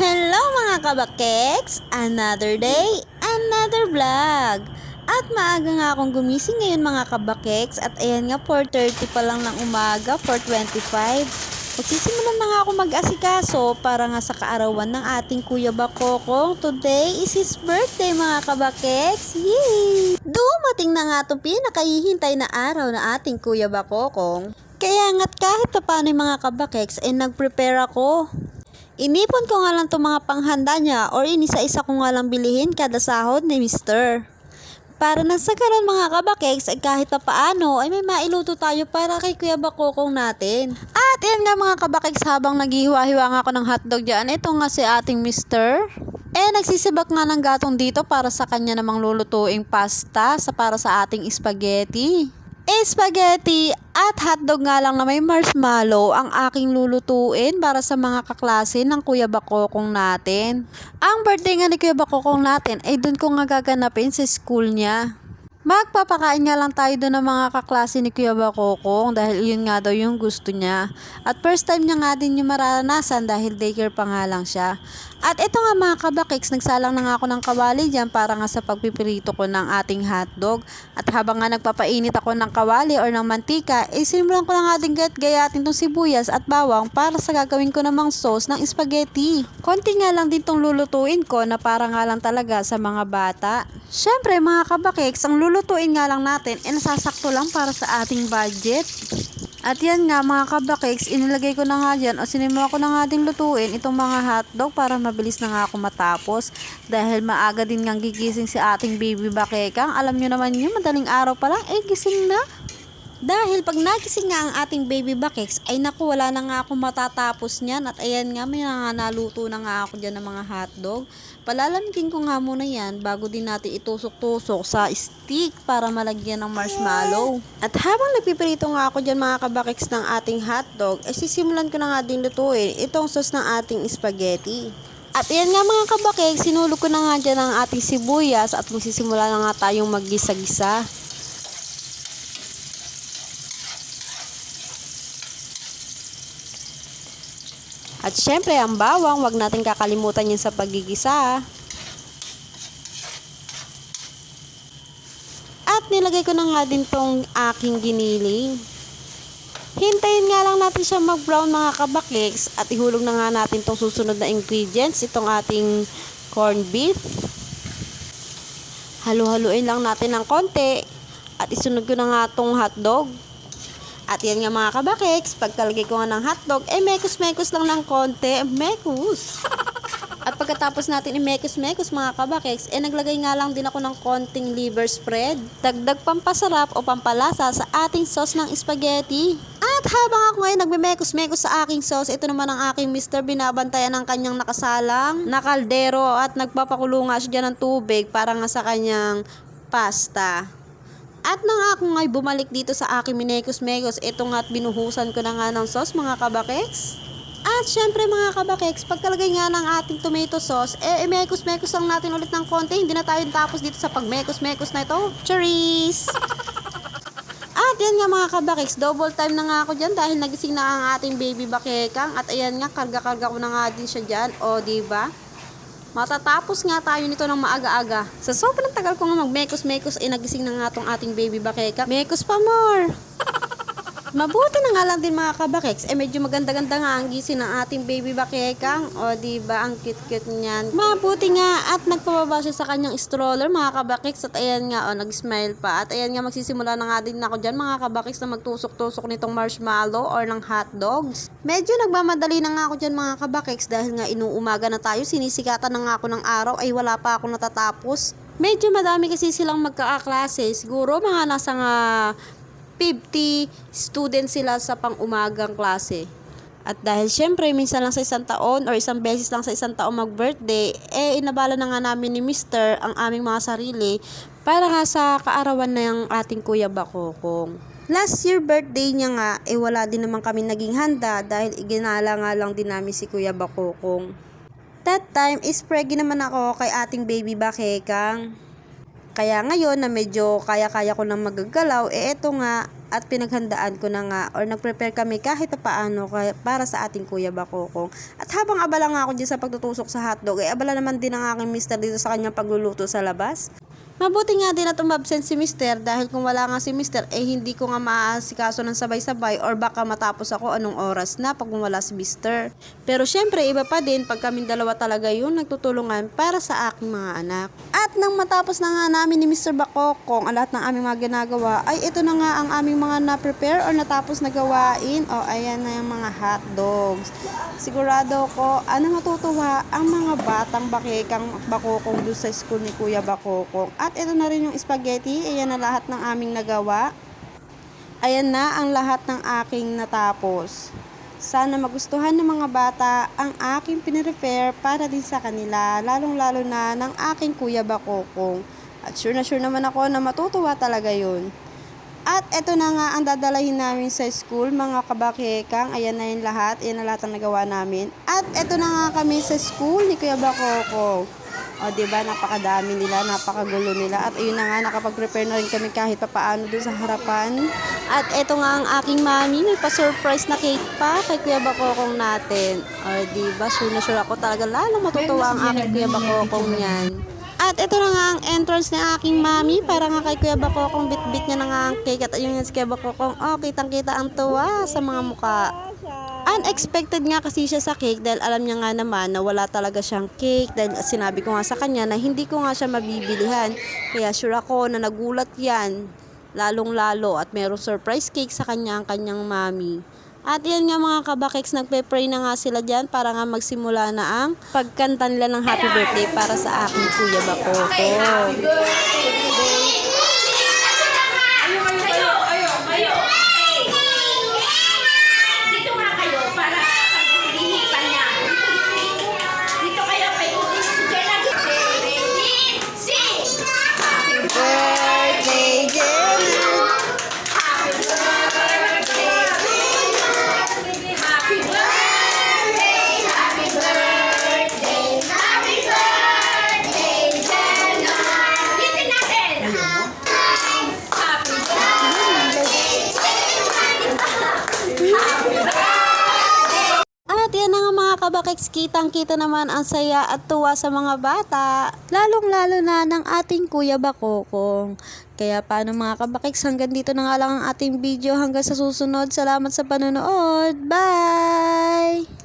Hello mga kabakeks! Another day, another vlog! At maaga nga akong gumising ngayon mga kabakeks at ayan nga 4:30 pa lang ng umaga, 4:25. Magsisimulan na nga ako mag-asikaso para nga sa kaarawan ng ating Kuya Bakokong. Today is his birthday mga kabakeks! Yay! Dumating na nga itong pinakahihintay na araw na ating Kuya Bakokong. Kaya nga't kahit pa paano mga kabakeks ay nag-prepare ako. Inipon ko nga lang itong mga panghanda niya or inisa-isa ko nga lang bilihin kada sahod ni Mr. Para na sa karon mga kabakeks ay kahit pa paano ay may mailuto tayo para kay Kuya Bakokong natin. At yan nga mga kabakeks, habang naghihiwa-hiwa nga ako ng hotdog dyan, ito nga si ating Mr. Nagsisibak nga ng gatong dito para sa kanya namang lulutuing pasta para sa ating spaghetti. Spaghetti at hotdog nga lang na may marshmallow ang aking lulutuin para sa mga kaklase ng Kuya Bakokong natin. Ang birthday nga ni Kuya Bakokong natin ay doon ko nga gaganapin sa school niya. Magpapakain nga lang tayo doon ng mga kaklase ni Kuya Bakokong dahil yun nga daw yung gusto niya. At first time niya nga din yung mararanasan dahil daycare pa nga lang siya. At ito nga mga kabakeks, nagsalang na nga ako ng kawali dyan para nga sa pagpipirito ko ng ating hotdog. At habang nga nagpapainit ako ng kawali or ng mantika, simulan ko na nga din gayatin tong sibuyas at bawang para sa gagawin ko namang sauce ng spaghetti. Konti nga lang din tong lulutuin ko na para nga lang talaga sa mga bata. Syempre mga kabakeks, ang lulutuin nga lang natin nasasakto lang para sa ating budget. At yan nga mga kabakeks, inilagay ko na nga dyan o sinimula ko na nga din lutuin itong mga hotdog para mabilis na nga ako matapos. Dahil maaga din nga gigising si ating baby bakekang. Alam nyo naman yun, madaling araw pa lang gising na. Dahil pag nagising nga ang ating baby bakeks, ay naku, wala na nga ako matatapos niyan. At ayan nga, may nga naluto na nga ako dyan ng mga hotdog. Palalamigin ko nga muna yan bago din natin itusok-tusok sa stick para malagyan ng marshmallow. At habang nagpipirito nga ako dyan mga kabakeks ng ating hotdog, sisimulan ko na nga din lutuin itong sauce ng ating spaghetti. At ayan nga mga kabakeks, sinulog ko na nga dyan ang ating sibuyas at magsisimula na nga tayong maggisa-gisa. At syempre, ang bawang, wag natin kakalimutan yun sa paggigisa. At nilagay ko na nga din tong aking giniling. Hintayin nga lang natin siya mag-brown mga kabakeks at ihulog na nga natin tong susunod na ingredients, itong ating corned beef. Halu-haluin lang natin ng konti at isunod ko na nga tong hotdog. At yan nga mga kabakeks, pagkalagay ko nga ng hotdog, mekos-mekos lang ng konti, mekos. At pagkatapos natin i-mekos-mekos mga kabakeks, naglagay nga lang din ako ng konting liver spread. Dagdag pampasarap o pampalasa sa ating sauce ng spaghetti. At habang ako ngayon nagme-mekos-mekos sa aking sauce, ito naman ang aking Mr. Binabantayan ng kanyang nakasalang na kaldero at nagpapakulo nga siya dyan ng tubig para nga sa kanyang pasta. At nang ako nga'y bumalik dito sa aking minekos-mekos, ito nga at binuhusan ko na nga ng sauce mga kabakeks. At syempre mga kabakeks, pagkalagay nga ng ating tomato sauce, mekos-mekos lang natin ulit ng konti. Hindi na tayo tapos dito sa pagmekos-mekos na ito. Charis! At yan nga mga kabakeks, double time na nga ako dyan dahil nagising na ang ating baby bakekang. At ayan nga, karga-karga ko na nga din siya dyan. O diba? Matatapos nga tayo nito ng maaga-aga. Sa sobrang tagal ko nga mag-mekos-mekos, nagising na nga tong ating baby bakeka. Mekos pa more! Mabuti na nga lang din mga kabakeks, medyo maganda-ganda nga ang gising ng ating baby bakekang. O diba, ang cute-cute niyan. Mabuti nga at nagpababa siya sa kanyang stroller mga kabakeks. At ayan nga, nag-smile pa. At ayan nga, magsisimula na nga din ako dyan mga kabakeks na magtusok-tusok nitong marshmallow or ng hotdogs. Medyo nagmamadali na nga ako dyan mga kabakeks dahil nga inuumaga na tayo, sinisikatan na nga ako ng araw, ay wala pa ako natatapos. Medyo madami kasi silang magkakaklase. Siguro mga nasa 50 students sila sa pang-umagang klase. At dahil syempre minsan lang sa isang taon or isang beses lang sa isang taon mag-birthday, inabala na nga namin ni Mr. ang aming mga sarili para nga sa kaarawan na yung ating Kuya Bakokong. Last year birthday niya nga, wala din naman kami naging handa dahil iginala nga lang din namin si Kuya Bakokong. That time is pregnant naman ako kay ating baby bakekang. Kaya ngayon na medyo kaya-kaya ko nang magagalaw, eto nga, at pinaghandaan ko na nga or nag-prepare kami kahit paano para sa ating Kuya Bakokong. At habang abala nga ako dyan sa pagtutusok sa hotdog, ay abala naman din ang aking mister dito sa kanyang pagluluto sa labas. Mabuti nga din at umabsent si mister dahil kung wala nga si mister hindi ko nga maaasikaso ng sabay-sabay or baka matapos ako anong oras na pag wala si mister. Pero syempre iba pa din pag kaming dalawa talaga yun nagtutulungan para sa aking mga anak. At nang matapos na nga namin ni Mr. Bakokong ang lahat ng aming mga ginagawa ay ito na nga ang aming mga na-prepare or natapos na gawain. O ayan na yung mga hot dogs. Sigurado ko matutuwa ang mga batang bakokong doon sa school ni Kuya Bakokong. At ito na rin yung spaghetti. Ayan na lahat ng aming nagawa. Ayan na ang lahat ng aking natapos. Sana magustuhan ng mga bata ang aking pinirepare para din sa kanila, lalong-lalo na ng aking Kuya Bakokong. At sure na sure naman ako na matutuwa talaga yun. At eto na nga ang dadalahin namin sa school, mga kabakekang. Ayan na yung lahat. Ayan na lahat ang nagawa namin. At eto na nga kami sa school ni Kuya Bakokong. O diba, napakadami nila, napakagulo nila. At ayun na nga, nakapag-prepare na rin kami kahit papaano doon sa harapan. At eto nga ang aking mami, may pa-surprise na cake pa kay Kuya Bakokong natin. O diba, sure na sure ako talaga lalong matutuwa ang aking Kuya Bakokong niyan. At ito na nga ang entrance ng aking mami para nga kay Kuya Bakokong, bit-bit niya na nga ang cake. At ayun nga si Kuya Bakokong, kitang-kita ang tuwa sa mga mukha. Unexpected nga kasi siya sa cake dahil alam niya nga naman na wala talaga siyang cake dahil sinabi ko nga sa kanya na hindi ko nga siya mabibilihan. Kaya sure ako na nagulat yan, lalong-lalo at merong surprise cake sa kanya ang kanyang mami. At yan nga mga kabakeks, nagpe-pray na nga sila dyan para nga magsimula na ang pagkanta nila ng happy birthday para sa aking Kuya Bakokong. Kabakeks, kitang-kita naman ang saya at tuwa sa mga bata, lalong-lalo na ng ating Kuya Bakokong. Kaya paano mga kabakeks, hanggang dito na nga lang ang ating video. Hanggang sa susunod, salamat sa panonood. Bye!